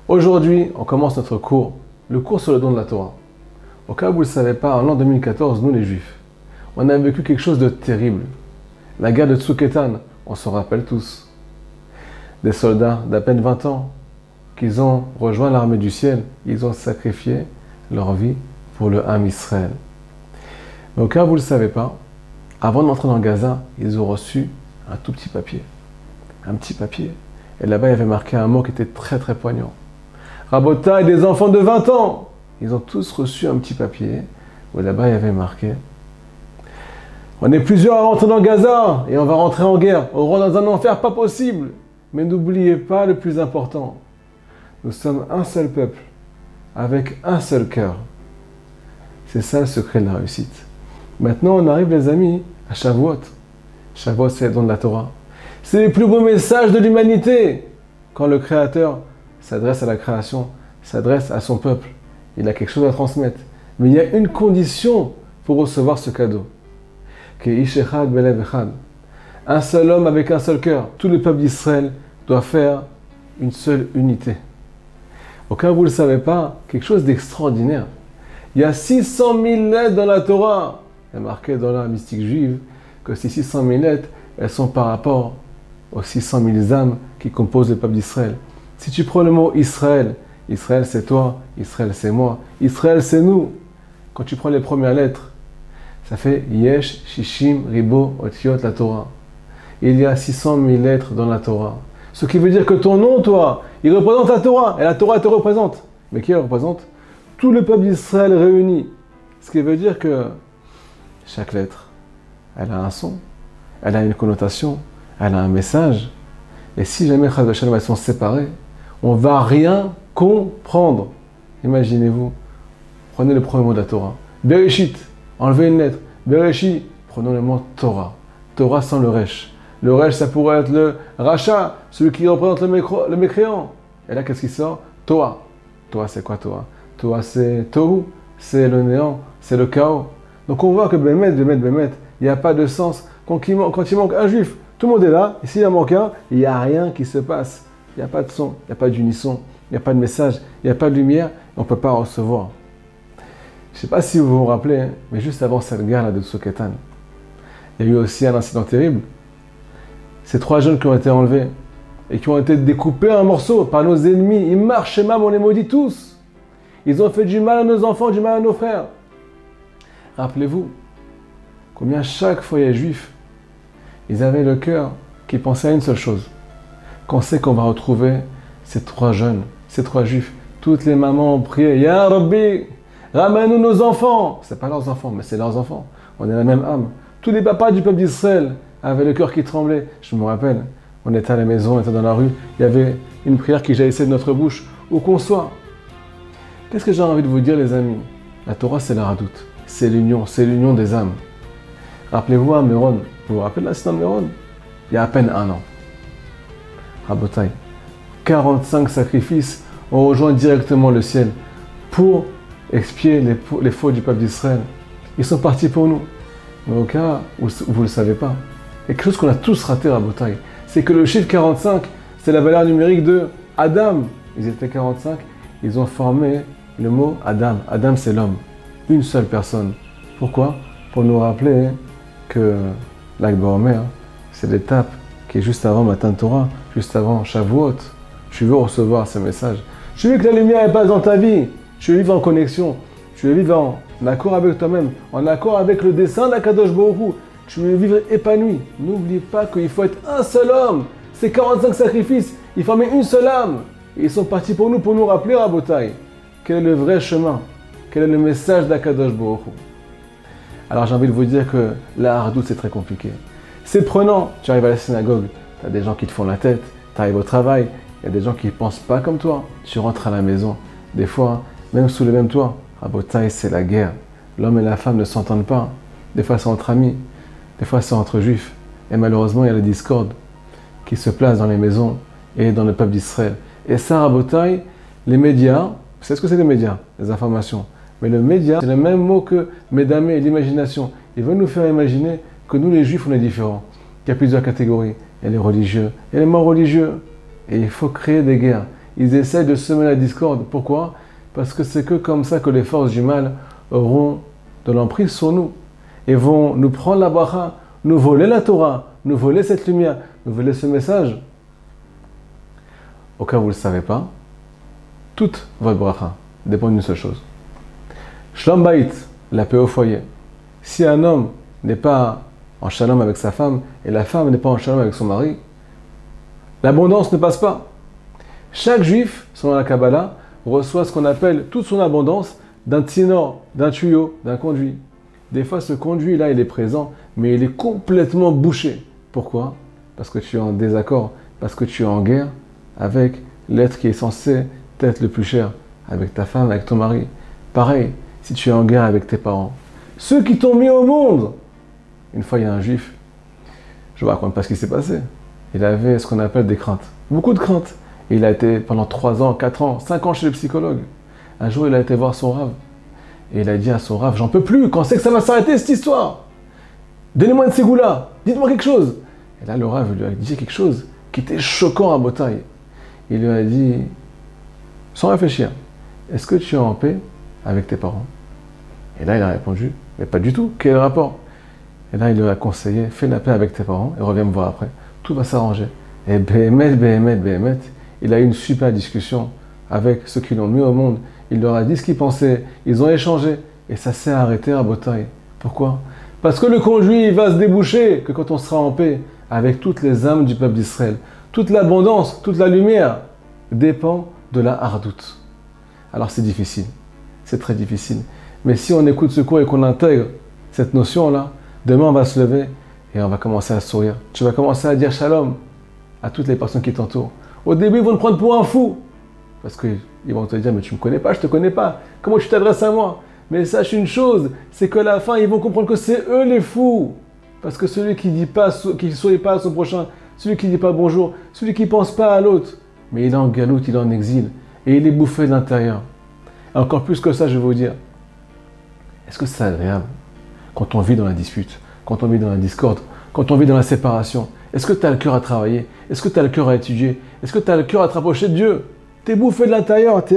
Aujourd'hui, on commence notre cours, le cours sur le don de la Torah. Au cas où vous ne le savez pas, en l'an 2014, nous les Juifs, on a vécu quelque chose de terrible. La guerre de Tsuketan, on s'en rappelle tous. Des soldats d'à peine 20 ans qui ont rejoint l'armée du ciel, ils ont sacrifié leur vie pour le Ham Israël. Mais au cas où vous ne le savez pas, avant d'entrer dans Gaza, ils ont reçu un tout petit papier. Un petit papier. Et là-bas, il y avait marqué un mot qui était très très poignant. Rabotai, des enfants de 20 ans, ils ont tous reçu un petit papier où là-bas il y avait marqué: on est plusieurs à rentrer dans Gaza et on va rentrer en guerre. On rentre dans un enfer pas possible. Mais n'oubliez pas le plus important. Nous sommes un seul peuple avec un seul cœur. C'est ça le secret de la réussite. Maintenant, on arrive, les amis, à Shavuot. Shavuot, c'est le don de la Torah. C'est le plus beau message de l'humanité. Quand le Créateur s'adresse à la création, s'adresse à son peuple, il a quelque chose à transmettre. Mais il y a une condition pour recevoir ce cadeau. Un seul homme avec un seul cœur. Tout le peuple d'Israël doit faire une seule unité. Au cas où vous ne le savez pas, quelque chose d'extraordinaire. Il y a 600 000 lettres dans la Torah. Il est marqué dans la mystique juive que ces 600 000 lettres, elles sont par rapport aux 600 000 âmes qui composent le peuple d'Israël. Si tu prends le mot Israël, Israël c'est toi, Israël c'est moi, Israël c'est nous. Quand tu prends les premières lettres, ça fait Yesh, Shishim, Ribo, Otiot, la Torah. Il y a 600 000 lettres dans la Torah. Ce qui veut dire que ton nom, toi, il représente la Torah. Et la Torah te représente. Mais qui elle représente? Tout le peuple d'Israël réuni. Ce qui veut dire que chaque lettre, elle a un son, elle a une connotation, elle a un message. Et si jamais elles sont séparées, on ne va rien comprendre. Imaginez-vous, prenez le premier mot de la Torah. Bereshit, enlevez une lettre. Bereshit, prenons le mot Torah. Torah sans le resh. Le resh, ça pourrait être le rachat, celui qui représente le mécréant. Et là, qu'est-ce qui sort? Toa. Toa, c'est quoi Toa? Toa, c'est Tohu, c'est le néant, c'est le chaos. Donc on voit que Bémet, il n'y a pas de sens. Quand il manque un juif, tout le monde est là, et s'il en manque un, il n'y a rien qui se passe. Il n'y a pas de son, il n'y a pas d'unisson, il n'y a pas de message, il n'y a pas de lumière, on ne peut pas recevoir. Je ne sais pas si vous vous rappelez, hein, mais juste avant cette guerre-là de Tsuketan, il y a eu aussi un incident terrible. Ces 3 jeunes qui ont été enlevés et qui ont été découpés en morceaux par nos ennemis, ils marchent même, on les maudit tous. Ils ont fait du mal à nos enfants, du mal à nos frères. Rappelez-vous combien chaque foyer juif, ils avaient le cœur qui pensait à une seule chose. Qu'on sait qu'on va retrouver ces 3 jeunes, ces 3 juifs. Toutes les mamans ont prié, Ya Rabbi, ramène-nous nos enfants. Ce n'est pas leurs enfants, mais c'est leurs enfants. On est la même âme. Tous les papas du peuple d'Israël avaient le cœur qui tremblait. Je me rappelle, on était à la maison, on était dans la rue, il y avait une prière qui jaillissait de notre bouche, où qu'on soit. Qu'est-ce que j'ai envie de vous dire, les amis? La Torah, c'est la radoute. C'est l'union des âmes. Rappelez-vous à Méron, vous vous rappelez de l'incident de Méron? Il y a à peine 1 an. Rabotai, 45 sacrifices ont rejoint directement le ciel pour expier les fautes du peuple d'Israël. Ils sont partis pour nous. Mais au cas où vous ne le savez pas, il y a quelque chose qu'on a tous raté, Rabotai, c'est que le chiffre 45, c'est la valeur numérique de Adam. Ils étaient 45, ils ont formé le mot Adam. Adam, c'est l'homme. Une seule personne. Pourquoi? Pour nous rappeler que l'Akba Omer, c'est l'étape qui est juste avant Matan Torah, juste avant Shavuot. Tu veux recevoir ce message. Tu veux que la lumière passe dans ta vie. Tu veux vivre en connexion. Tu veux vivre en accord avec toi-même, en accord avec le dessein d'Akadosh Baruch Hu. Tu veux vivre épanoui. N'oublie pas qu'il faut être un seul homme. Ces 45 sacrifices, ils formaient une seule âme. Et ils sont partis pour nous rappeler, Rabotai, quel est le vrai chemin, quel est le message d'Akadosh Baruch Hu. Alors j'ai envie de vous dire que la hardoute, c'est très compliqué. C'est prenant. Tu arrives à la synagogue, tu as des gens qui te font la tête, tu arrives au travail, il y a des gens qui ne pensent pas comme toi. Tu rentres à la maison. Des fois, même sous le même toit, Rabotai, c'est la guerre. L'homme et la femme ne s'entendent pas. Des fois, c'est entre amis. Des fois, c'est entre juifs. Et malheureusement, il y a la discorde qui se place dans les maisons et dans le peuple d'Israël. Et ça, Rabotai, les médias, vous savez ce que c'est les médias? Les informations. Mais le média, c'est le même mot que médamé, l'imagination. Il veut nous faire imaginer que nous, les juifs, on est différents. Il y a plusieurs catégories. Il y a les religieux, il y a les non religieux. Et il faut créer des guerres. ils essayent de semer la discorde. Pourquoi? Parce que c'est que comme ça que les forces du mal auront de l'emprise sur nous et vont nous prendre la bracha, nous voler la Torah, nous voler cette lumière, nous voler ce message. Au cas où vous ne le savez pas, toute votre bracha dépend d'une seule chose. Shalom Bayit, la paix au foyer. Si un homme n'est pas en shalom avec sa femme et la femme n'est pas en shalom avec son mari, l'abondance ne passe pas. Chaque juif, selon la Kabbalah, reçoit ce qu'on appelle toute son abondance d'un tsinor, d'un tuyau, d'un conduit. Des fois, ce conduit-là, il est présent, mais il est complètement bouché. Pourquoi? Parce que tu es en désaccord, parce que tu es en guerre avec l'être qui est censé être le plus cher, avec ta femme, avec ton mari. Pareil, si tu es en guerre avec tes parents, ceux qui t'ont mis au monde. Une fois, il y a un juif, je ne vous raconte pas ce qui s'est passé. Il avait ce qu'on appelle des craintes, beaucoup de craintes. Et il a été pendant 3 ans, 4 ans, 5 ans chez le psychologue. Un jour, il a été voir son rav. Et il a dit à son rav, j'en peux plus, quand c'est que ça va s'arrêter cette histoire? Donnez-moi une ségoula, dites-moi quelque chose. Et là, le rav lui a dit quelque chose qui était choquant à Botaï. Il lui a dit, sans réfléchir, est-ce que tu es en paix avec tes parents? Et là, il a répondu, mais pas du tout, quel est le rapport? Et là, il lui a conseillé, fais la paix avec tes parents et reviens me voir après, tout va s'arranger. Et Béhémet, il a eu une super discussion avec ceux qui l'ont mis au monde. Il leur a dit ce qu'ils pensaient, ils ont échangé et ça s'est arrêté à Botaï. Pourquoi? Parce que le conduit il va se déboucher que quand on sera en paix avec toutes les âmes du peuple d'Israël. Toute l'abondance, toute la lumière dépend de la hardoute. Alors c'est difficile, c'est très difficile. Mais si on écoute ce cours et qu'on intègre cette notion-là, demain on va se lever et on va commencer à sourire. Tu vas commencer à dire shalom à toutes les personnes qui t'entourent. Au début, ils vont te prendre pour un fou. Parce qu'ils vont te dire, mais tu ne me connais pas, je ne te connais pas. Comment tu t'adresses à moi? Mais sache une chose, c'est qu'à la fin, ils vont comprendre que c'est eux les fous. Parce que celui qui ne sourit pas à son prochain, celui qui ne dit pas bonjour, celui qui ne pense pas à l'autre, mais il est en galoute, il est en exil. Et il est bouffé de l'intérieur. Encore plus que ça, je vais vous dire, est-ce que c'est agréable quand on vit dans la dispute, quand on vit dans la discorde, quand on vit dans la séparation? Est-ce que tu as le cœur à travailler? Est-ce que tu as le cœur à étudier? Est-ce que tu as le cœur à te rapprocher de Dieu? Tu es bouffé de l'intérieur, tu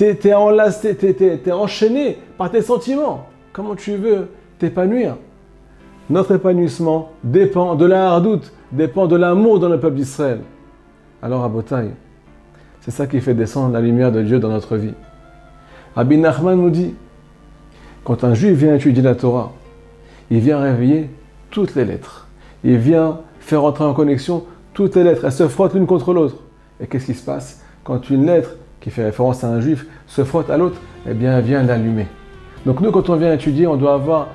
es enchaîné par tes sentiments. Comment tu veux t'épanouir? Notre épanouissement dépend de la hardoute, dépend de l'amour dans le peuple d'Israël. Alors à Botaï, c'est ça qui fait descendre la lumière de Dieu dans notre vie. Rabbi Nachman nous dit, quand un juif vient étudier la Torah, il vient réveiller toutes les lettres. Il vient faire entrer en connexion toutes les lettres. Elles se frottent l'une contre l'autre. Et qu'est-ce qui se passe? Quand une lettre qui fait référence à un juif se frotte à l'autre, eh bien, elle vient l'allumer. Donc nous, quand on vient étudier, on doit avoir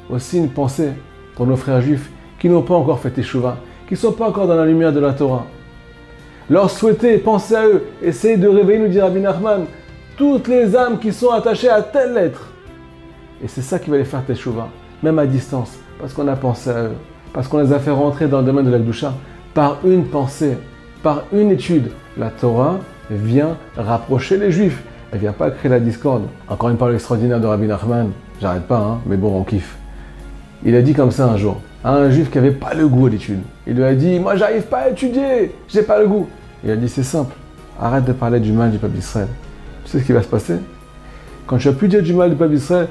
aussi une pensée pour nos frères juifs qui n'ont pas encore fait Teshuvah, qui ne sont pas encore dans la lumière de la Torah. Leur souhaiter, penser à eux, essayer de réveiller, nous dit Rabbi Nachman, toutes les âmes qui sont attachées à telle lettre. Et c'est ça qui va les faire Teshuvah, même à distance, parce qu'on a pensé à eux, parce qu'on les a fait rentrer dans le domaine de la Kedusha par une pensée, par une étude. La Torah vient rapprocher les Juifs, elle ne vient pas créer la discorde. Encore une parole extraordinaire de Rabbi Nachman, j'arrête pas, hein, mais bon, on kiffe. Il a dit comme ça un jour, à un Juif qui n'avait pas le goût à l'étude. Il lui a dit, moi j'arrive pas à étudier, j'ai pas le goût. Il a dit, c'est simple, arrête de parler du mal du peuple d'Israël. Tu sais ce qui va se passer? Quand tu vas plus dire du mal du peuple d'Israël,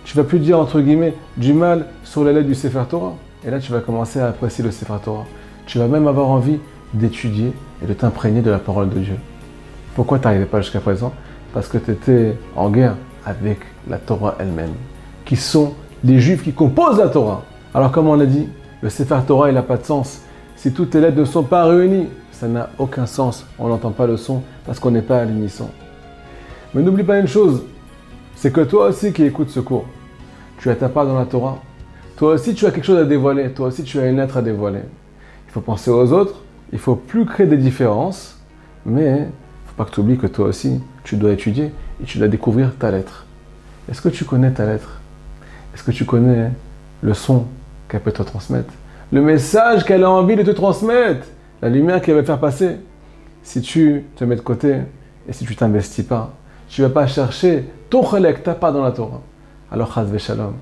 tu vas plus dire entre guillemets du mal sur les lettres du Sefer Torah. Et là, tu vas commencer à apprécier le Sefer Torah. Tu vas même avoir envie d'étudier et de t'imprégner de la parole de Dieu. Pourquoi tu n'arrivais pas jusqu'à présent? Parce que tu étais en guerre avec la Torah elle-même, qui sont les Juifs qui composent la Torah. Alors comme on l'a dit, le Sefer Torah il n'a pas de sens. Si toutes les lettres ne sont pas réunies, ça n'a aucun sens. On n'entend pas le son parce qu'on n'est pas à l'unisson. Mais n'oublie pas une chose, c'est que toi aussi qui écoutes ce cours, tu as ta part dans la Torah. Toi aussi tu as quelque chose à dévoiler, toi aussi tu as une lettre à dévoiler. Il faut penser aux autres, il ne faut plus créer des différences, mais il ne faut pas que tu oublies que toi aussi tu dois étudier et tu dois découvrir ta lettre. Est-ce que tu connais ta lettre? Est-ce que tu connais le son qu'elle peut te transmettre? Le message qu'elle a envie de te transmettre? La lumière qu'elle va faire passer? Si tu te mets de côté et si tu ne t'investis pas, tu ne vas pas chercher ton chalek, ta part dans la Torah. Alors, chas v'shalom,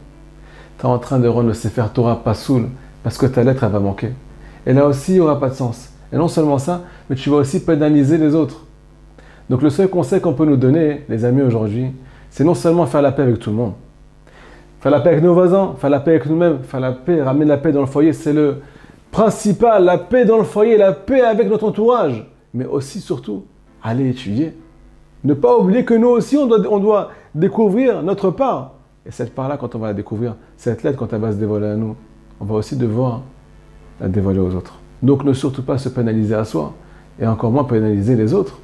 tu es en train de rendre le Sefer Torah pasoul parce que ta lettre, elle va manquer. Et là aussi, il n'y aura pas de sens. Et non seulement ça, mais tu vas aussi pénaliser les autres. Donc le seul conseil qu'on peut nous donner, les amis, aujourd'hui, c'est non seulement faire la paix avec tout le monde, faire la paix avec nos voisins, faire la paix avec nous-mêmes, faire la paix, ramener la paix dans le foyer, c'est le principal, la paix dans le foyer, la paix avec notre entourage, mais aussi, surtout, aller étudier. Ne pas oublier que nous aussi, on doit découvrir notre part. Et cette part-là, quand on va la découvrir, cette lettre, quand elle va se dévoiler à nous, on va aussi devoir la dévoiler aux autres. Donc ne surtout pas se pénaliser à soi, et encore moins pénaliser les autres.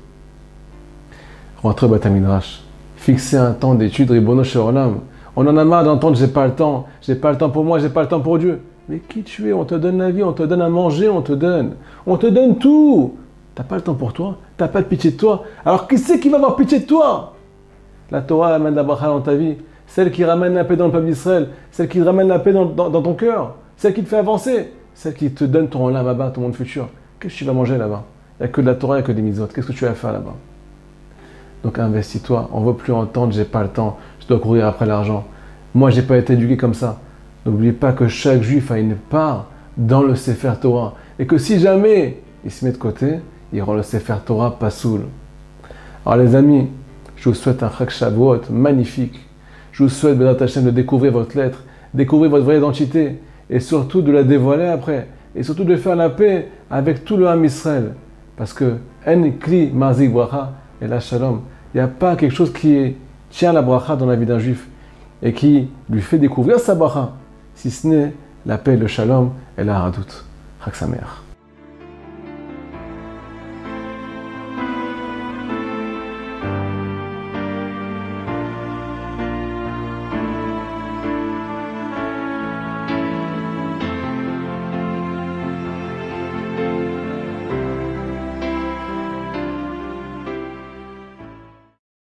Rentrer au Beth Midrash, fixer un temps d'étude, Ribono Shel Olam. On en a marre d'entendre j'ai pas le temps pour moi, j'ai pas le temps pour Dieu. Mais qui tu es? On te donne la vie, on te donne à manger, on te donne tout. T'as pas le temps pour toi, t'as pas de pitié de toi. Alors qui c'est qui va avoir pitié de toi? La Torah amène la bracha dans ta vie, celle qui ramène la paix dans le peuple d'Israël, celle qui ramène la paix dans ton cœur, celle qui te fait avancer, celle qui te donne ton olam là-bas, ton monde futur. Qu'est-ce que tu vas manger là-bas? Il n'y a que de la Torah, il n'y a que des mitzvot. Qu'est-ce que tu vas faire là-bas? Donc investis-toi, on ne veut plus entendre j'ai pas le temps, je dois courir après l'argent. Moi, j'ai pas été éduqué comme ça. N'oubliez pas que chaque juif a une part dans le Sefer Torah. Et que si jamais il se met de côté, il rend le Sefer Torah pasoul. Alors les amis, je vous souhaite un Chag Shavuot magnifique. Je vous souhaite, Bédat Hashem, de découvrir votre lettre, découvrir votre vraie identité, et surtout de la dévoiler après. Et surtout de faire la paix avec tout le Ham Israël. Parce que En Kli Marzik Bracha et la Shalom, il n'y a pas quelque chose qui tient la bracha dans la vie d'un juif et qui lui fait découvrir sa bracha, si ce n'est la paix, le shalom et la haradout. Chag Sameach.